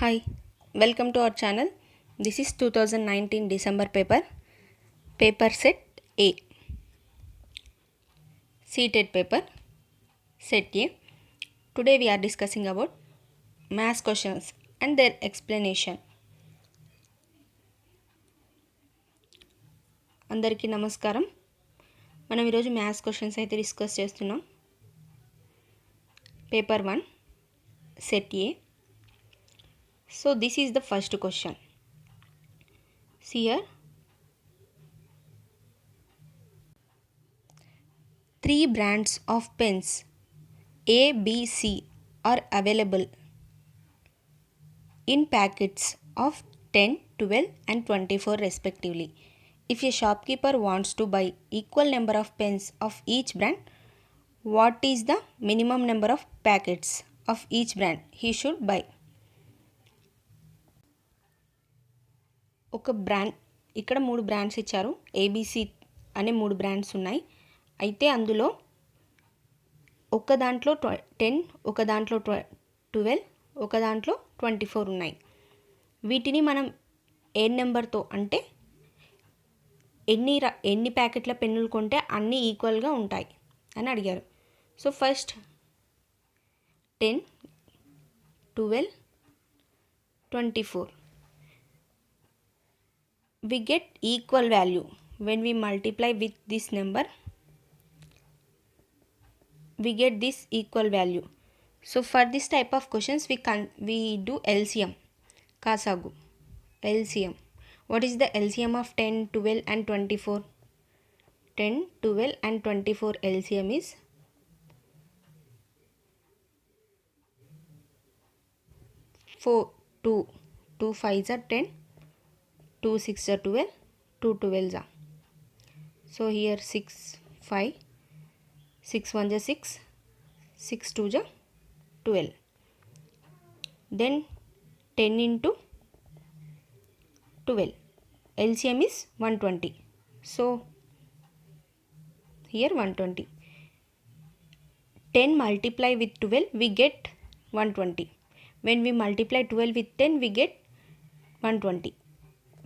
Hi, welcome to our channel. This is 2019 December paper set A, seated paper, set A. Today we are discussing about maths questions and their explanation. అందరికీ నమస్కారం. మనం ఈరోజు maths questions అయితే discuss చేస్తున్నాం. Paper 1, set A. So this is the first question. See here. 3 brands of pens A, B, C are available in packets of 10, 12 and 24 respectively. If a shopkeeper wants to buy equal number of pens of each brand, what is the minimum number of packets of each brand he should buy? ఒక brand ఇక్కడ 3 brands ఇచ్చారు. ABC అనే 3 brands ఉన్నాయి. అయితే అందులో ఒక దాంట్లో 10, ఒక దాంట్లో 12, ఒక దాంట్లో 24 ఉన్నాయి. వీటిని మనం ఏ నెంబర్తో అంటే ఎన్ని ప్యాకెట్ల పెన్నులు కొంటే అన్నీ ఈక్వల్గా ఉంటాయి అని అడిగారు. So first 10, 12, 24. We get equal value when we multiply with this number. We get this equal value. So for this type of questions we do LCM, Kasagu. LCM. What is the LCM of 10, 12 and 24? 10, 12 and 24 LCM is 4, 2 5s are 10, 2 6s are 12, 2 12s are. So here 6 5, 6 1 is 6, 6 2 is 12. Then 10 into 12. LCM is 120. So here 120. 10 multiply with 12 we get 120. When we multiply 12 with 10 we get 120.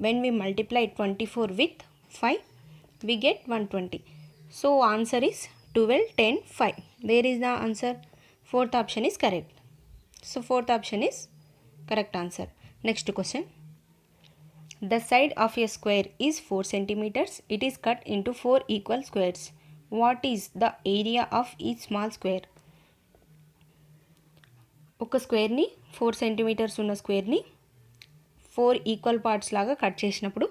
When we multiply 24 with 5 we get 120. So answer is 12, 10, 5. Where is the answer? Fourth option is correct. So fourth option is correct answer. Next question. The side of a square is 4 centimeters. It is cut into 4 equal squares. What is the area of each small square? ఒక స్క్వేర్ని 4 centimetres ఉన్న స్క్వేర్ని 4 equal parts లాగా cut చేసినప్పుడు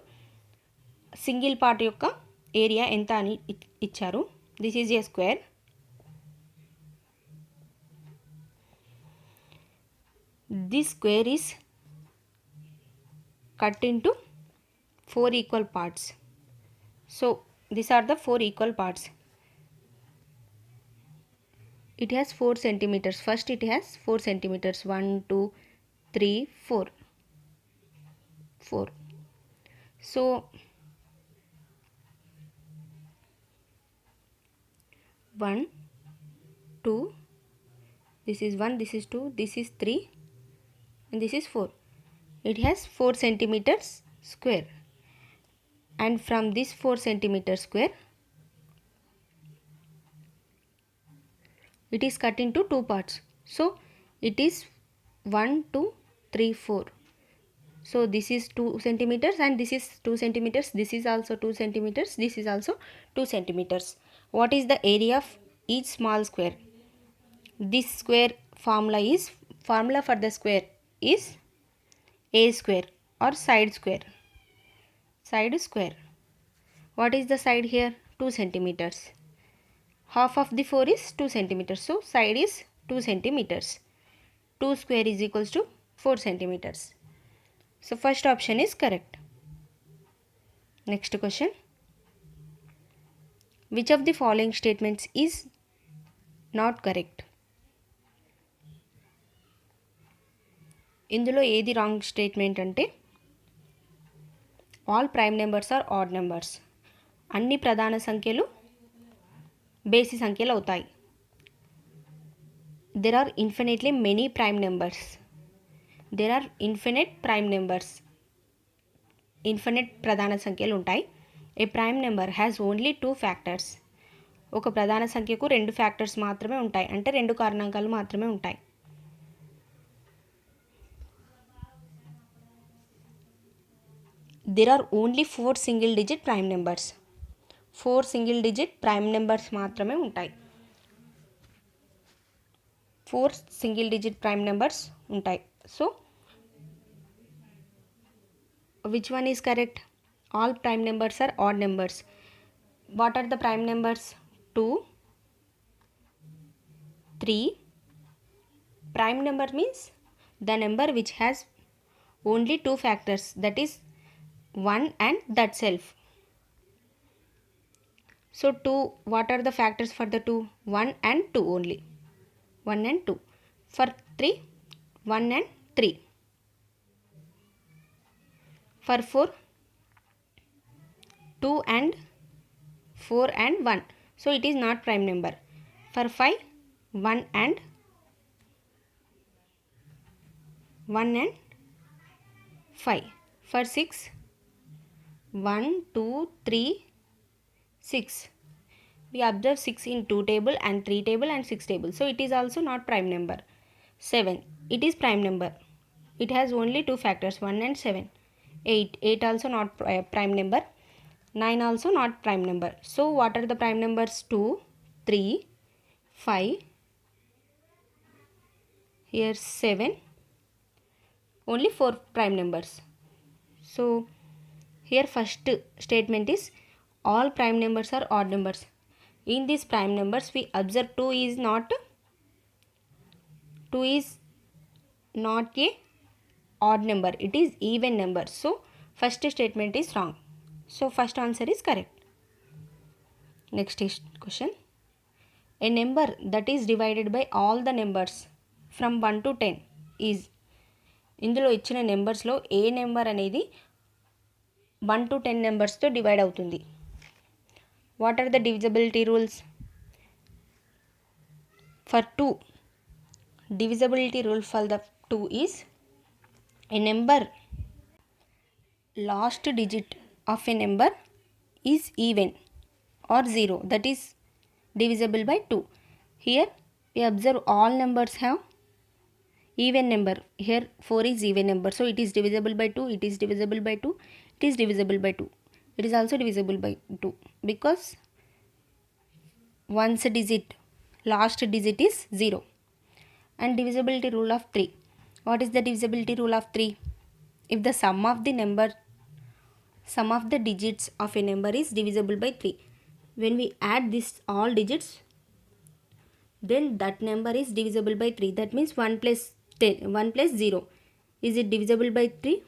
single part యొక్క area ఎంత అని ఇచ్చారు. This is a square. This square is cut into 4 equal parts. So these are the 4 equal parts. It has 4 centimeters. First it has 4 centimeters. 1 2 3 4. So 1 2, this is 1, this is 2, this is 3 and this is 4. It has 4 centimeters square, and from this 4 centimeter square it is cut into 2 parts. So it is 1 2 3 4. So this is 2 centimeters and this is 2 centimeters. This is also 2 centimeters. This is also 2 centimeters. What is the area of each small square? This square formula for the square is a square or side square. Side square. What is the side here? 2 centimeters. Half of the 4 is 2 centimeters. So side is 2 centimeters. 2 square is equals to 4 centimeters. So first option is correct. Next question. Which of the following statements is not correct? ఇందులో ఏది wrong statement అంటే all prime numbers are odd numbers. అన్ని ప్రధాన సంఖ్యలు బేసి సంఖ్యలు అవుతాయి. There are infinitely many prime numbers. There are infinite prime numbers. Infinite ప్రధాన సంఖ్యలు ఉంటాయి. A prime number has only 2 factors. ఒక ప్రధాన సంఖ్యకు 2 ఫ్యాక్టర్స్ మాత్రమే ఉంటాయి, అంటే 2 కారణాంకాలు మాత్రమే ఉంటాయి. There are only 4 single digit prime numbers. 4 single digit prime numbers మాత్రమే ఉంటాయి. 4 సింగిల్ డిజిట్ ప్రైమ్ నెంబర్స్ ఉంటాయి. So which one is correct? All prime numbers are odd numbers. What are the prime numbers? 2, 3. Prime number means the number which has only 2 factors, that is 1 and that self. So 2, what are the factors for the 2? 1 and 2 only. 1 and 2. For 3, 1 and 3. For 4, 2 and 4 and 1. So it is not prime number. For 5, 1 and 5. For 6, 1, 2, 3, 6. We observe 6 in 2 table and 3 table and 6 table. So it is also not prime number. 7. It is prime number. It has only 2 factors, 1 and 7. 8 also not prime number. 9 also not prime number. So what are the prime numbers? 2, 3, 5. Here 7. Only 4 prime numbers. So here first statement is all prime numbers are odd numbers. In these prime numbers we observe 2 is not a odd number, it is even number. So first statement is wrong. So first answer is correct. Next question. A number that is divided by all the numbers from 1 to 10 is. ఇందులో ఇచ్చిన నెంబర్స్లో ఏ number అనేది 1 to 10 నెంబర్స్తో divide అవుతుంది? What are the divisibility rules? For 2, divisibility rule for the 2 is a number last digit of a number is even or 0, that is divisible by 2. Here we observe all numbers have even number. Here 4 is even number, so it is divisible by 2, it is divisible by 2, it is divisible by 2, it is also divisible by 2, because once digit, last digit is 0. And divisibility rule of 3. What is the divisibility rule of 3? If the sum of the digits of a number is divisible by 3, when we add this all digits, then that number is divisible by 3. That means 1 plus 0. Is it divisible by 3?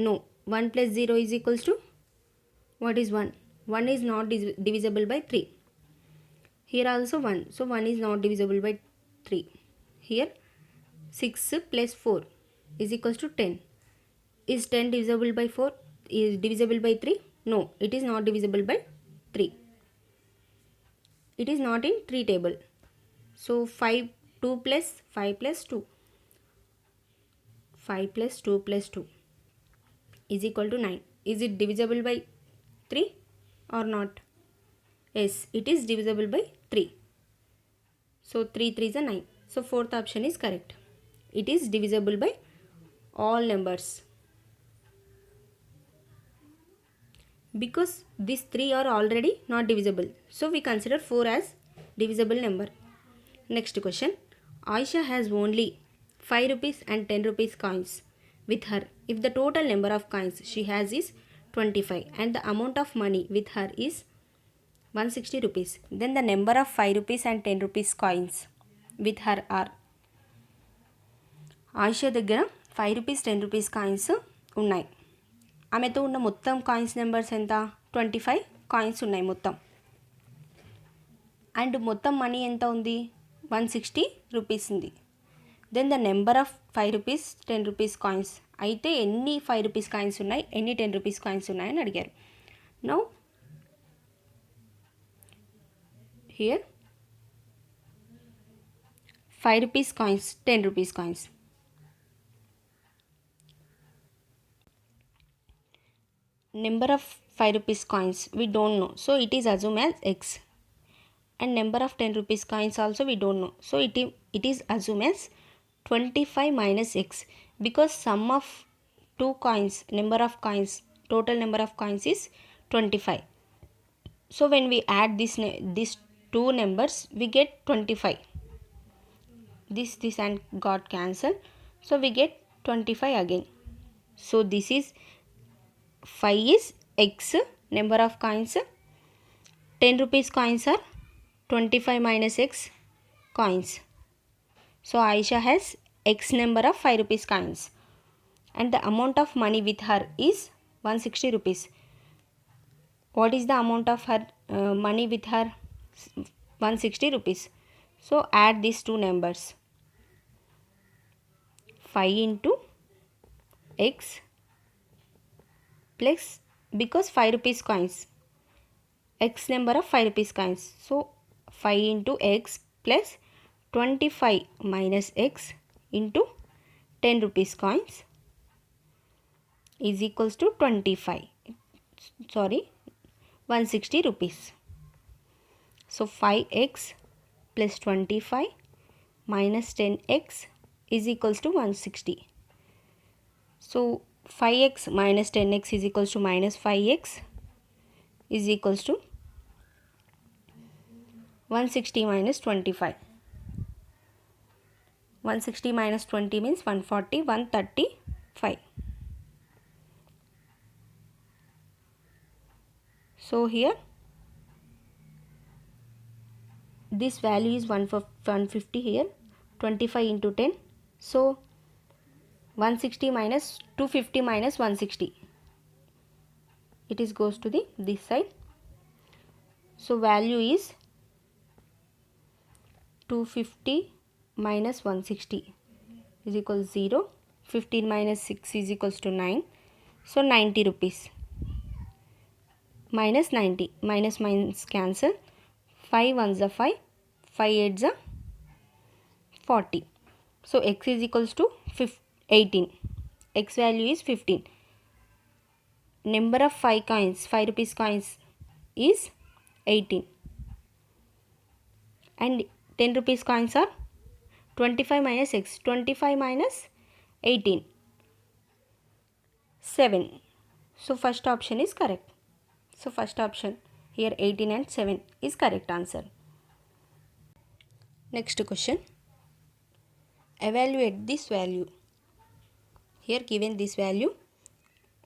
No. 1 plus 0 is equals to, what is 1? 1 is not divisible by 3. Here also 1. So 1 is not divisible by 3. Here 6 plus 4 is equals to 10. Is 10 divisible by 4? Is divisible by 3? No, it is not divisible by 3. It is not in 3 table. So 2 plus 5 plus 2. 5 plus 2 plus 2 is equal to 9. Is it divisible by 3 or not? Yes, it is divisible by 3. So 3 3 is a 9. So fourth option is correct. It is divisible by all numbers. Because these 3 are already not divisible, so we consider 4 as divisible number. Next question. Aisha has only 5 rupees and 10 rupees coins with her. If the total number of coins she has is 25 and the amount of money with her is 160 rupees, then the number of 5 rupees and 10 rupees coins with her are. Ayesha దగ్గర 5 rupees 10 rupees coins ఉన్నాయి. ఆమెతో ఉన్న మొత్తం coins numbers ఎంత? 25 coins ఉన్నాయి మొత్తం. And మొత్తం money ఎంత ఉంది? 160 రూపీస్ ఉంది. Then the number of 5 rupees 10 rupees coins. అయితే ఎన్ని 5 రూపీస్ కాయిన్స్ ఉన్నాయి, ఎన్ని 10 రూపీస్ కాయిన్స్ ఉన్నాయని అడిగారు. Now here 5 rupees coins, 10 rupees coins. number of 5 rupees coins we don't know, so it is assumed as x. And number of 10 rupees coins also we don't know, so it is assumed as 25 minus x, because sum of two coins, number of coins, total number of coins is 25. So when we add these two numbers we get 25. This and got cancelled, so we get 25 again. So this is 5 is x, number of coins 10 rupees coins are 25 minus x coins. So Aisha has x number of 5 rupees coins and the amount of money with her is 160 rupees. What is the amount of her money with her? 160 rupees. So add these two numbers. 5 into x plus, because 5 rupees coins, x number of 5 rupees coins. So 5 into x plus 25 minus x into 10 rupees coins is equals to 160 rupees. So 5x plus 25 minus 10x is equals to 160. So 5x minus 10x is equals to minus 5x is equals to 160 minus 25. 160 minus 20 means 140, 135. So here this value is 150 here, 25 into 10. So 160 minus 250 minus 160. It is goes to this side. So value is 250 minus 160 is equals 0. 15 minus 6 is equals to 9. So 90 rupees. Minus 90. Minus minus cancel. 5 ones are 5. 5 eights are 40. So x is equals to 18. X value is 15. Number of 5 coins, 5 rupees coins is 18. And 10 rupees coins are 25 minus x. 25 minus 18. 7. So first option is correct. So first option here 18 and 7 is correct answer. Next question. Evaluate this value. Here given this value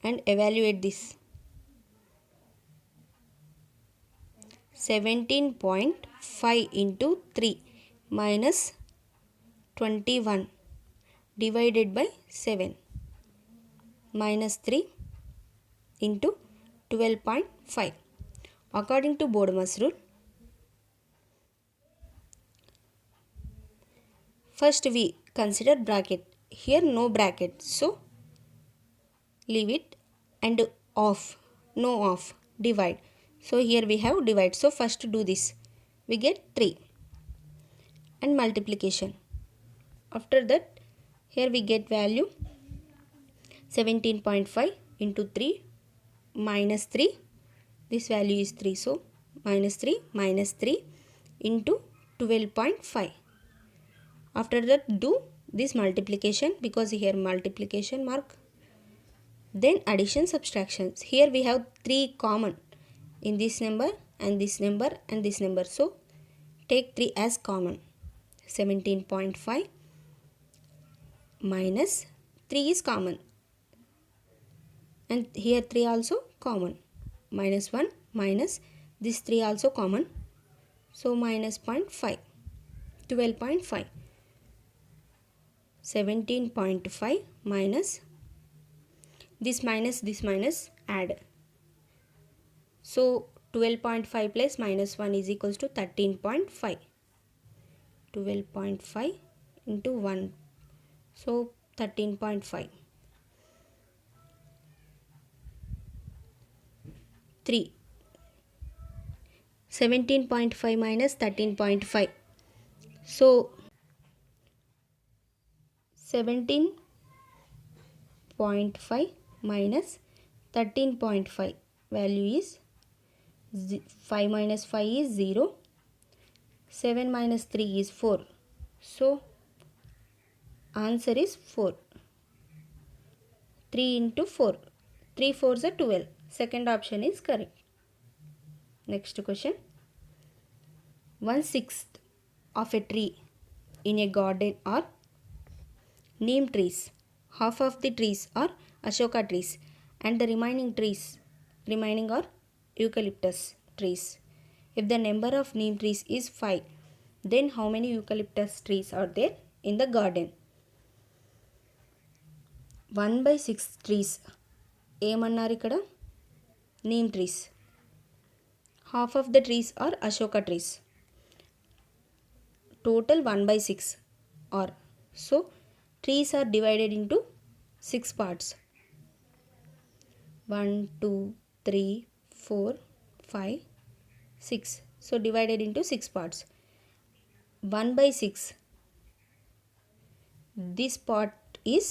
and evaluate this. 17.5 into 3 minus 21 divided by 7 minus 3 into 12.5. According to Bodemas rule, first we consider bracket. Here no bracket, so leave it, and off, no off, divide. So here we have divide. So first do this. We get 3 and multiplication. After that here we get value 17.5 into 3 minus 3. This value is 3. So minus 3 into 12.5. After that do this multiplication, because here multiplication mark. Then addition, subtractions. Here we have 3 common in this number and this number and this number. So take 3 as common. 17.5 minus 3 is common. And here 3 also common. Minus 1 minus this 3 also common. So minus 0.5. 12.5. 17.5 minus this minus add. So 12.5 plus minus 1 is equals to 13.5. 12.5 into 1. So 13.5. 3. 17.5 minus 13.5. So 17.5 minus 13.5 value is 5 minus 5 is 0. 7 minus 3 is 4. So answer is 4. 3 into 4. 3 4s are 12. Second option is correct. Next question. 1/6 of a tree in a garden are neem trees. Half of the trees are Ashoka trees and the remaining are eucalyptus trees. If the number of neem trees is 5, then how many eucalyptus trees are there in the garden? 1/6 trees ఏమన్నారు ఇక్కడ? neem trees. Half of the trees are Ashoka trees. Total 1/6 are. So trees are divided into 6 parts. 1 2 3 4 5 6. So divided into 6 parts. 1/6. This part is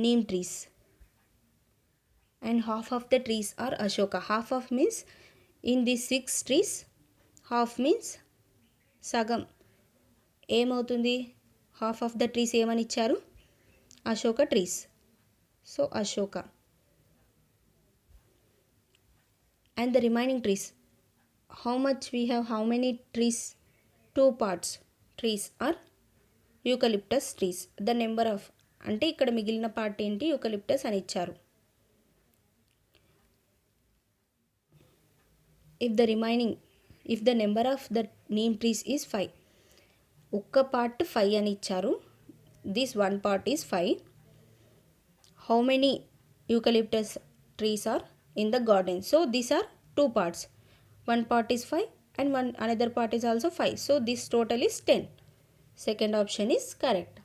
neem trees and half of the trees are Ashoka. Half of means in these 6 trees, half means సగం ఏమవుతుంది? Half of the trees ఏమని ఇచ్చారు? Ashoka trees. So Ashoka. And the remaining trees, how much we have? How many trees? 2 parts trees are eucalyptus trees. The number of అంటే ఇక్కడ మిగిలిన part ఏంటి? Eucalyptus అని ఇచ్చారు. if the number of the neem trees is 5, ఒక్క part 5 అని ఇచ్చారు. this one part is 5. how many eucalyptus trees are in the garden? So these are 2 parts. One part is 5 and another part is also 5. So this total is 10. Second option is correct.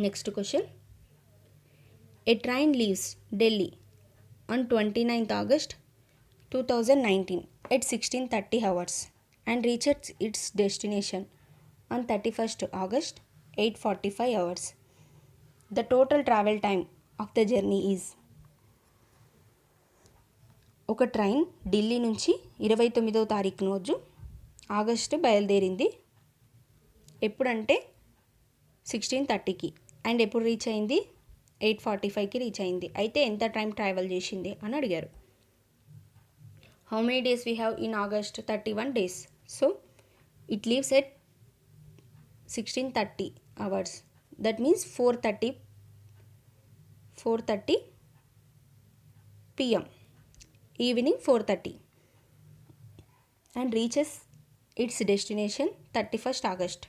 Next question. A train leaves Delhi on 29th August 2019 at 16:30 hours and reaches its destination on 31st August 8:45 hours. The total travel time of the journey is. ఒక train Delhi నుంచి 29వ తారీఖు రోజు August బయలుదేరింది. ఎప్పుడంటే 16:30కి and ఎప్పుడు reach అయింది? 8:45కి reach అయింది. అయితే ఎంత టైం ట్రావెల్ చేసింది అని అడిగారు. How many days we have in August? 31 days. So it leaves at 16:30 hours. That means 4:30 PM. Evening 4:30 and reaches its destination 31st August.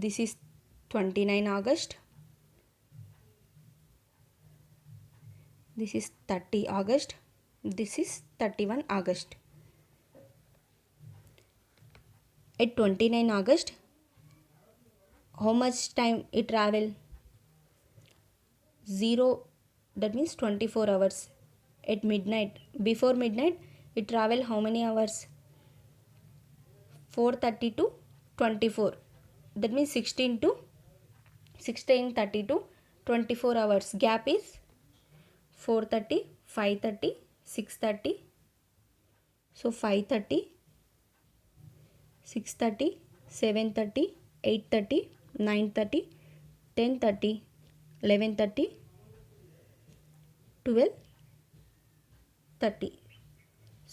This is 29 August. This is 30 August. This is 31 August. At 29 August, how much time it travel? 0, that means 24 hours. At midnight, before midnight, it travel how many hours? 4:30 to 24. That means 16:30 to 24 hours. Gap is 4:30, 5:30, 6:30. So 5:30, 6:30, 7:30, 8:30, 9:30, 10:30, 11:30, 12:30.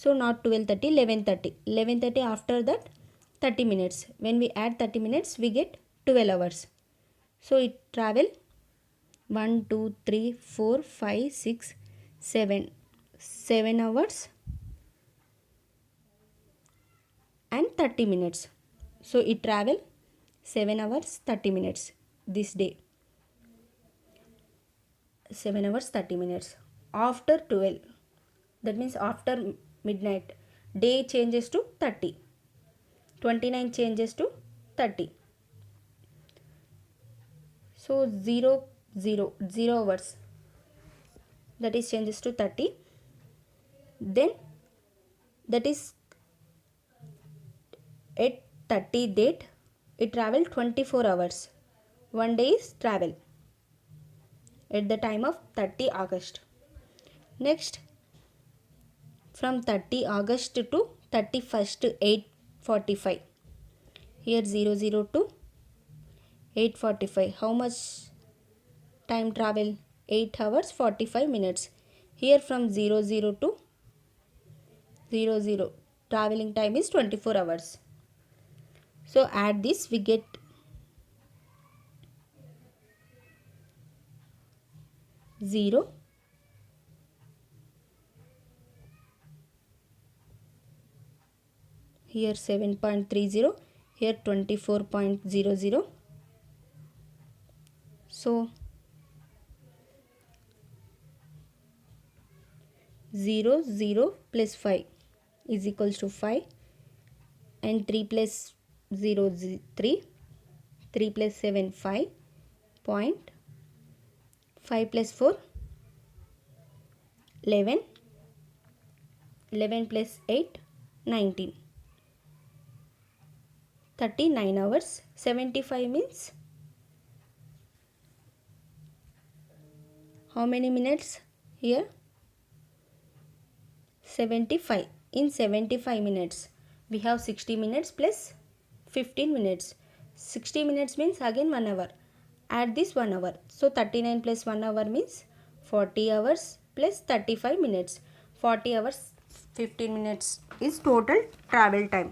So not 12:30, 11:30. 11:30 after that 30 minutes. When we add 30 minutes, we get 12 hours. So it travel 1, 2, 3, 4, 5, 6, 7 hours and 30 minutes. So it travel 7 hours 30 minutes this day. 7 hours 30 minutes. After 12, that means after midnight, day changes to 30. 29 changes to 30. So 0 hours, that is changes to 30. Then that is at 30 date, it travel 24 hours. 1 day is travel at the time of 30 August. Next, from 30 August to 31st 8:45. Here 00 to 8:45. How much time travel? 8 hours 45 minutes. Here from 00 to 00 traveling time is 24 hours. So add this, we get 0, here 7.30, here 24.00. So 0 0 plus 5 is equals to 5, and 3 plus 0 3, 3 plus 7 5, point 5 plus 4 11, 11 plus 8 19, 39 hours. 75 means how many minutes here? 75. In 75 minutes we have 60 minutes plus 15 minutes. 60 minutes means again 1 hour. Add this 1 hour. So 39 plus 1 hour means 40 hours plus 35 minutes. 40 hours 15 minutes is total travel time.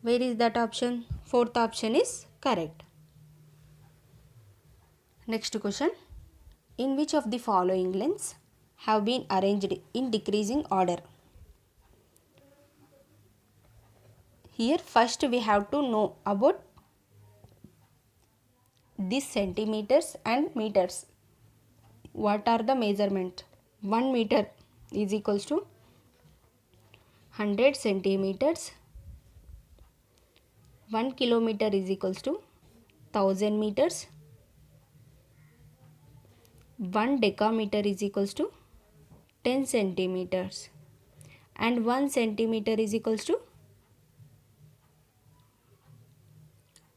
Where is that option? Fourth option is correct. Next question. In which of the following lengths have been arranged in decreasing order? Here first we have to know about these centimeters and meters. What are the measurement? 1 meter is equals to 100 centimeters. 1 kilometer is equals to 1000 meters. 1 decameter is equals to 10 centimeters. And 1 centimeter is equals to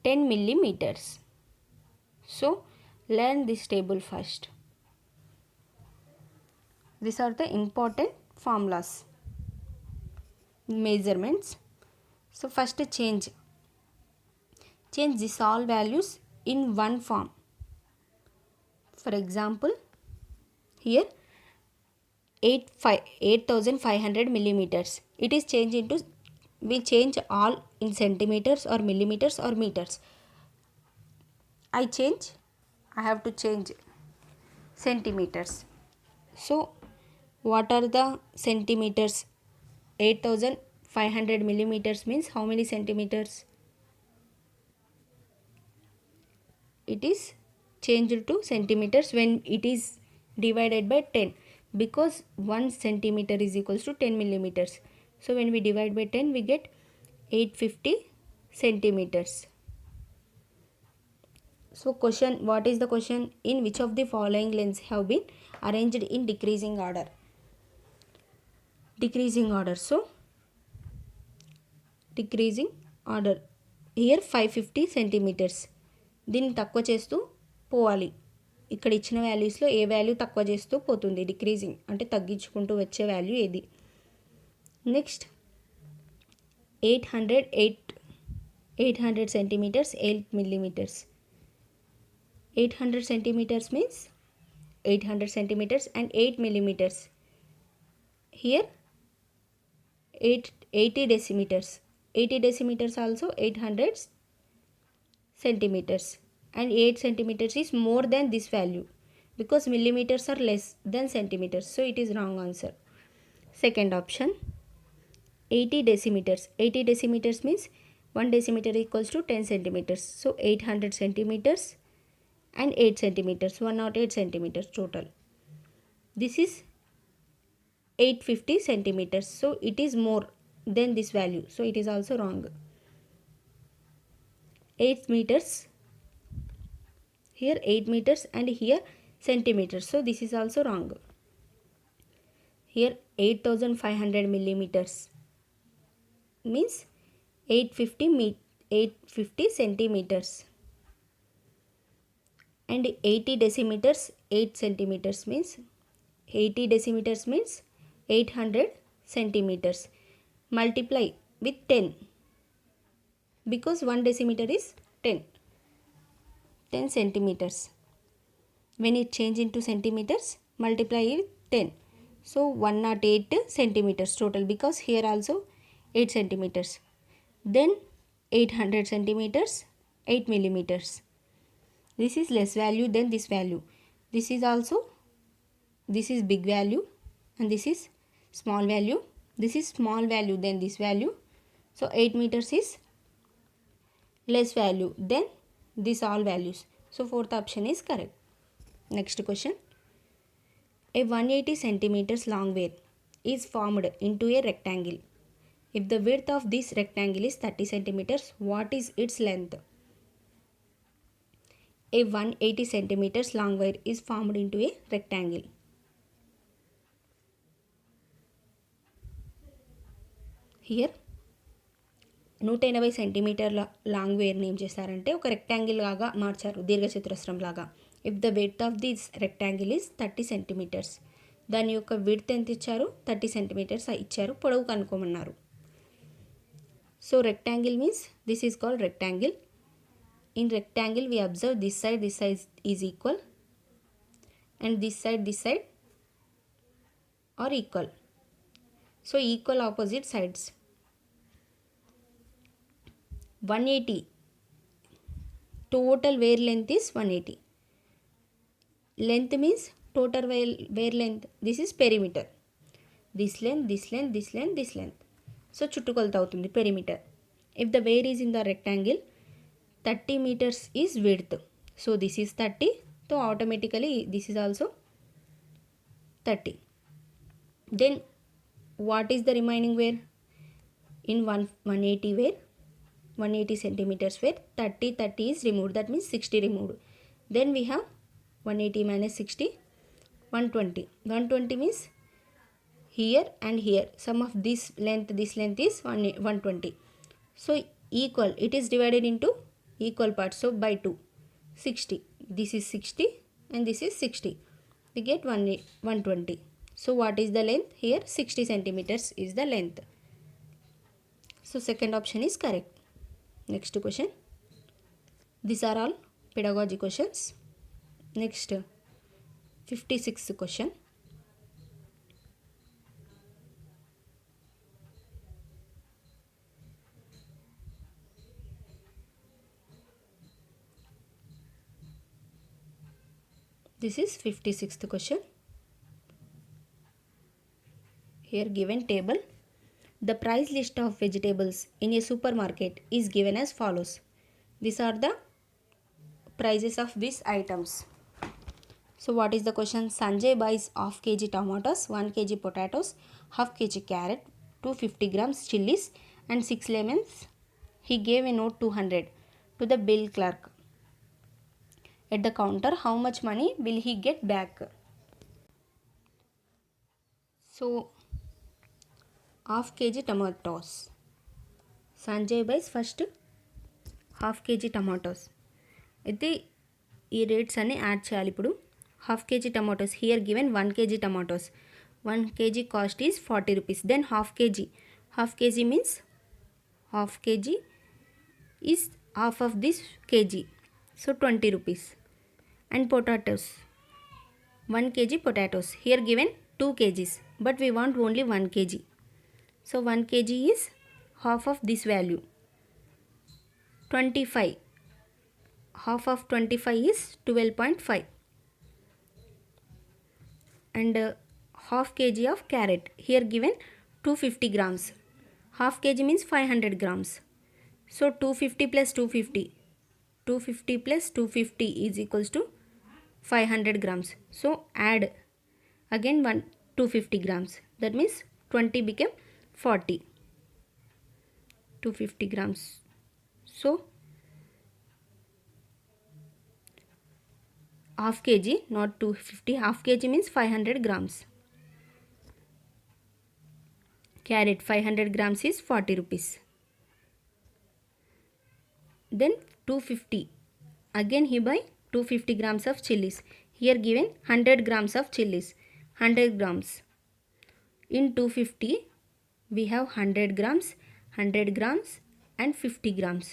10 millimeters. So learn this table first. These are the important formulas, measurements. So first change these all values in one form. For example, here 8500 millimeters. It is changed into, we change all in centimeters or millimeters or meters. I have to change centimeters. So what are the centimeters? 8500 millimeters means how many centimeters? It is changed to centimeters when it is divided by 10, because 1 centimeter is equals to 10 millimeters. So when we divide by 10 we get 850 centimeters. So question, what is the question? In which of the following lengths have been arranged in decreasing order? Decreasing order. So decreasing order, here 550 centimeters. దీన్ని తక్కువ చేస్తూ పోవాలి. ఇక్కడ ఇచ్చిన వాల్యూస్లో ఏ value తక్కువ చేస్తూ పోతుంది? Decreasing అంటే తగ్గించుకుంటూ వచ్చే వాల్యూ ఏది? Next 800 centimeters 8 millimeters. 800 centimeters means 800 centimeters and 8 millimeters. Here 80 decimeters. 80 decimeters also 800 centimeters, and 8 centimeters is more than this value because millimeters are less than centimeters, so it is wrong answer. Second option 80 decimeters. 80 decimeters means 1 decimeter equals to 10 centimeters, so 800 centimeters and 8 centimeters, 108 centimeters total. This is 850 centimeters, so it is more than this value, so it is also wrong. 8 meters, here 8 meters and here centimeters, so this is also wrong. Here 8500 millimeters means 850 centimeters. and 80 decimeters 8 centimeters means 80 decimeters means 800 centimeters. Multiply with 10 because 1 decimeter is 10 centimeters. When it change into centimeters, multiply with 10. So 108 centimeters total because here also 8 centimeters. Then 800 centimeters 8 millimeters. This is less value than this value. This is also, this is big value and this is small value. This is small value than this value. So 8 meters is less value than these all values. So fourth option is correct. Next question. A 180 centimeters long wire is formed into a rectangle. If the width of this rectangle is 30 centimeters, what is its length? A 180 centimeters long wire is formed into a rectangle. Here 180 సెంటీమీటర్ల long వేర్ని ఏం చేశారంటే ఒక rectangle లాగా మార్చారు, దీర్ఘచతురస్రం లాగా. If the width of this rectangle is 30 centimetres, దాని యొక్క విడ్త్ ఎంత ఇచ్చారు? 30 సెంటీమీటర్స్ ఇచ్చారు. పొడవు కనుక్కోమన్నారు. So rectangle means this is called rectangle. In rectangle we observe this side is equal and this side are equal. So equal opposite sides. 180 total ware length is 180. Length means total ware length. This is perimeter. This length, this length, this length, this length. So చుట్టుకొలత అవుతుంది perimeter. If the ware is in the rectangle, 30 meters is width. So this is 30. So automatically this is also 30. Then what is the remaining ware? In 180 ware, 180 centimeters where 30 is removed, that means 60 removed. Then we have 180 minus 60, 120. 120 means here and here, sum of this length is 120. So equal, it is divided into equal parts, so by 2, 60. This is 60 and this is 60. We get 120. So what is the length? Here 60 centimeters is the length. So second option is correct. Next question. These are all pedagogy questions. Next 56th question. This is 56th question. Here given table. The price list of vegetables in a supermarket is given as follows. These are the prices of these items. So what is the question? Sanjay buys half kg tomatoes, 1 kg potatoes, half kg carrot, 250 grams chilies and 6 lemons. He gave a note 200 to the bill clerk. At the counter, how much money will he get back? So half kg tomatoes. Sanjay buys first half kg tomatoes. అయితే ఈ rates అన్ని add చేయాలి. ఇప్పుడు half kg tomatoes, here given 1 kg tomatoes. 1 kg cost is 40 rupees. Then half kg means half kg is half of this kg, so 20 rupees. And potatoes, 1 kg potatoes, here given 2 kgs, but we want only 1 kg. So 1 kg is half of this value, 25. Half of 25 is 12.5. And half kg of carrot, here given 250 grams. Half kg means 500 grams. So 250 plus 250. 250 plus 250 is equals to 500 grams. So add again 250 grams. That means 20 became 40. 250 grams. So half kg, not 250. Half kg means 500 grams. Carrot 500 grams is 40 rupees. Then 250. Again he buy 250 grams of chilies. Here given 100 grams of chilies. 100 grams. In 250 we have 100 grams, 100 grams and 50 grams.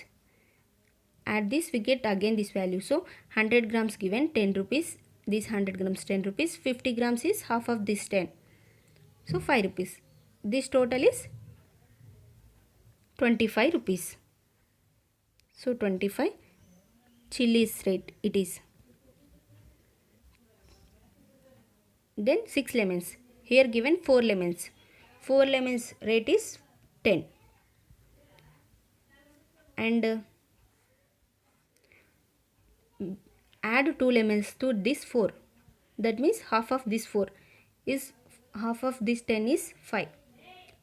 Add this, we get again this value. So 100 grams given 10 rupees. This 100 grams 10 rupees. 50 grams is half of this 10. So 5 rupees. This total is 25 rupees. So 25 chilies rate it is. Then 6 lemons. Here given 4 lemons. 4 lemons rate is 10. And add 2 lemons to this 4. That means half of this 4 is half of this 10 is 5.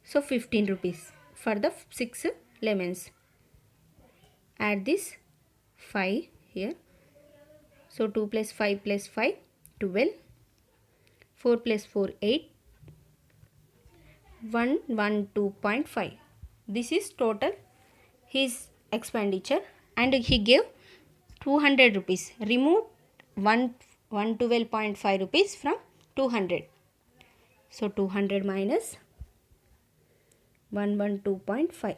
So 15 rupees for the 6 lemons. Add this 5 here. So 2 plus 5 plus 5 12. 4 plus 4 8. 112.5. This is total his expenditure, and he gave 200 rupees. Remove 112.5 rupees from 200. So 200 minus 112.5.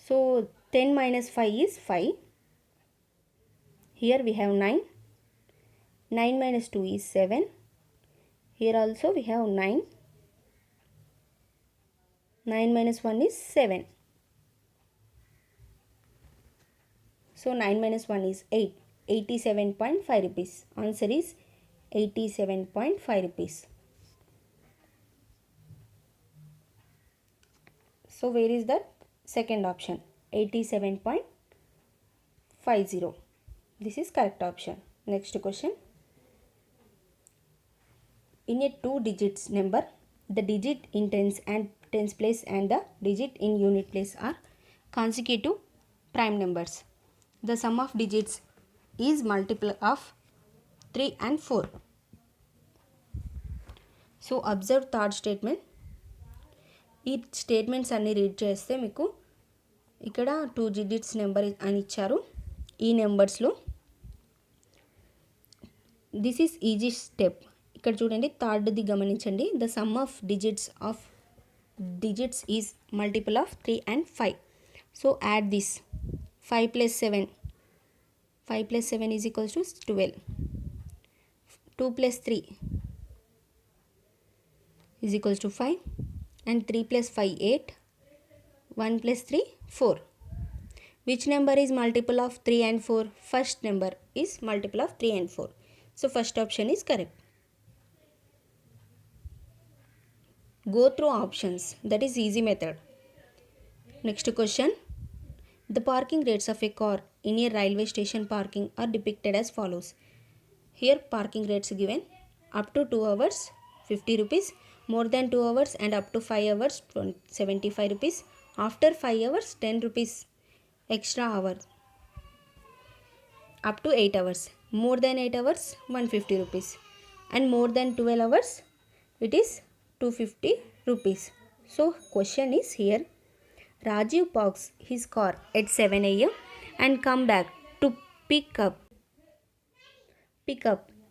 So 10 minus 5 is 5. Here we have 9. 9 minus 2 is 7. Here also we have 9. 9 minus 1 is 7. So 9 minus 1 is 8. 87.5 rupees. Answer is 87.5 rupees. So where is that second option? 87.50. This is correct option. Next question. In a 2 digits number, the digit in tens place and the digit in unit place are consecutive prime numbers. The sum of digits is multiple of 3 and 4. So observe third statement. ఈ statements అన్ని read చేస్తే మీకు ఇక్కడ 2 digits number అని ఇచ్చారు. ఈ నెంబర్స్లో this is easy step. ఇక్కడ చూడండి థర్డ్ది గమనించండి. The sum of digits is multiple of 3 and 5. So add this 5 plus 7. 5 plus 7 is equals to 12. 2 plus 3 is equals to 5. And 3 plus 5 8. 1 plus 3 4. Which number is multiple of 3 and 4? First number is multiple of 3 and 4. So first option is correct. Go through options. That is easy method. Next question. The parking rates of a car in a railway station parking are depicted as follows. Here parking rates given. Up to 2 hours 50 rupees. More than 2 hours and up to 5 hours 75 rupees. After 5 hours 10 rupees extra hour. Up to 8 hours. More than 8 hours 150 rupees. And more than 12 hours it is 250 rupees. So question is here. Rajiv parks his car at 7 a.m. and come back to pick up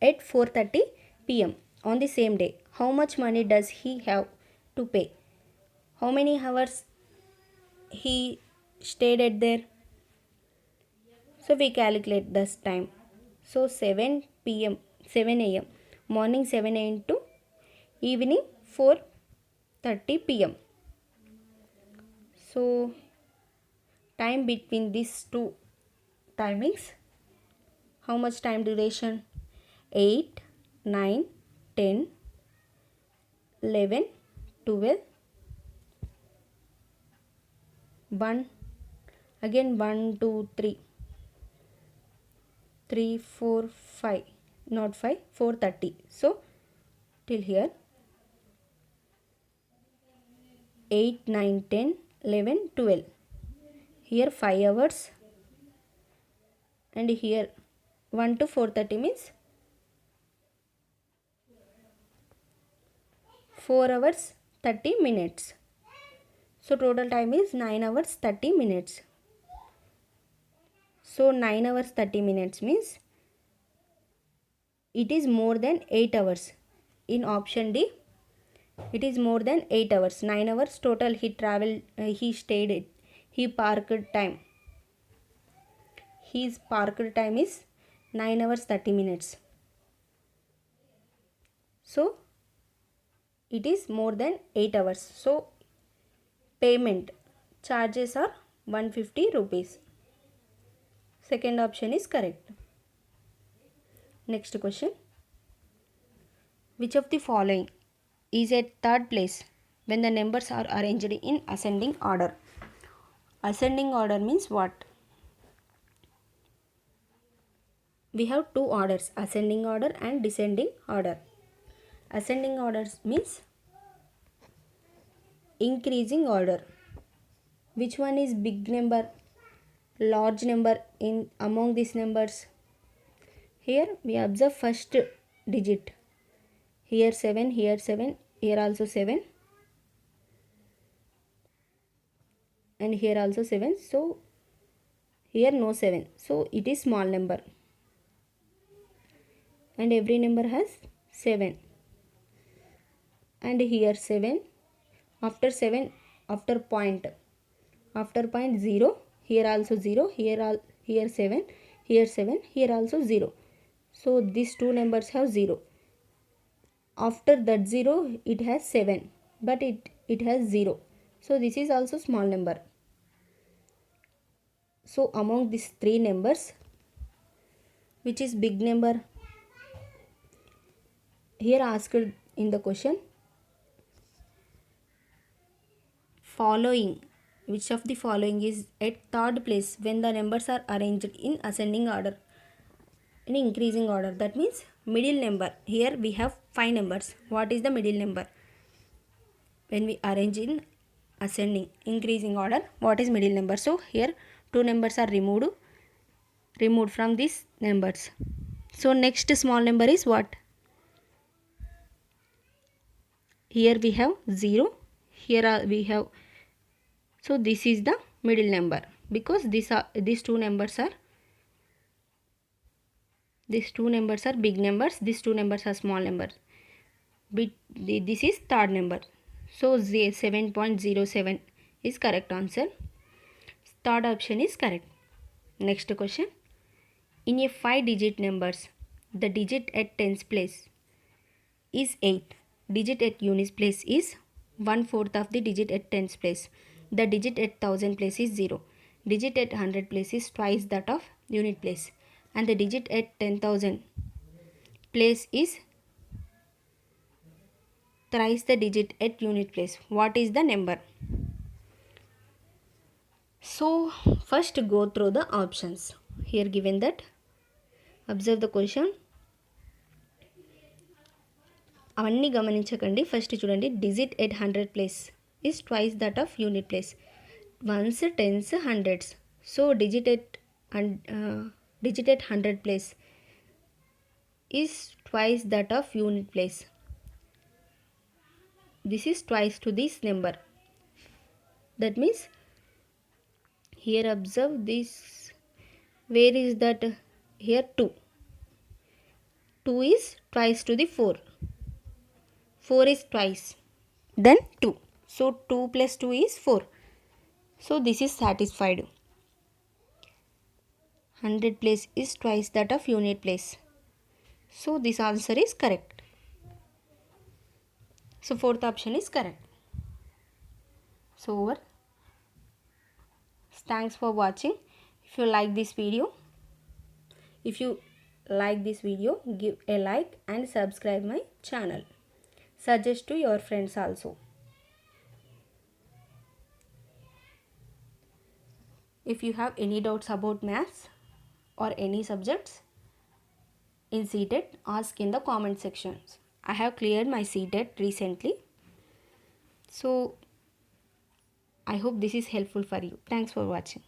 at 4:30 p.m. on the same day. How much money does he have to pay? How many hours he stayed at there? So we calculate this time. So 7 a.m. morning 7 a.m. to evening 4:30 p.m. So time between these two timings, how much time duration? 8, 9, 10, 11, 12, 1, again 1, 2, 3, 3, 4, 5, not 5, 4:30. So till here 8, 9, 10, 11, 12. Here 5 hours and here 1 to 4:30 means 4 hours 30 minutes. So total time is 9 hours 30 minutes. So 9 hours 30 minutes means it is more than 8 hours. In option D, it is more than 8 hours. 9 hours total he traveled, he stayed it. He parked time. His parked time is 9 hours 30 minutes. So it is more than 8 hours. So payment charges are 150 rupees. Second option is correct. Next question. Which of the following is at third place when the numbers are arranged in ascending order? Ascending order means what? We have two orders, ascending order and descending order. Ascending orders means increasing order. Which one is big number, large number in among these numbers? Here we observe first digit. Here 7, here 7, here also 7, and here also 7. So here no 7. So it is small number. And every number has 7. And here 7. After 7, after point 0, here also 0, here 7, here 7, here also 0. So these two numbers have 0. After that 0, it has 7, but it has 0. So this is also small number. So among these three numbers, which is big number? Here asked in the question, following, which of the following is at third place when the numbers are arranged in ascending order, in increasing order? That means middle number. Here we have 5 numbers. What is the middle number? When we arrange in ascending, increasing order, what is middle number? So here 2 numbers are removed from these numbers. So next small number is what? Here we have 0. Here we have, so this is the middle number, because these two numbers are big numbers, these two numbers are small numbers. This is third number. So 7.07 is correct answer. Third option is correct. Next question. In a 5-digit numbers, the digit at tens place is 8. Digit at units place is 1/4 of the digit at tens place. The digit at thousand place is 0. Digit at 100 place is twice that of unit place. And the digit at 10,000 place is thrice the digit at unit place. What is the number? So first go through the options. Here given that, observe the question. అవన్నీ గమనించకండి. First చూడండి, digit at 100 place is twice that of unit place. Ones, tens, hundreds. So digit at 100 place is twice that of unit place. This is twice to this number. That means here observe this. Where is that? Here 2. 2 is twice to the 4. 4 is twice. Then 2. So 2 plus 2 is 4. So this is satisfied. 100 place is twice that of unit place. So this answer is correct. So fourth option is correct. So over. Thanks for watching. If you like this video, give a like and subscribe my channel. Suggest to your friends also. If you have any doubts about maths or any subjects in CTET, ask in the comment sections. I have cleared my CTET recently. So I hope this is helpful for you. Thanks for watching.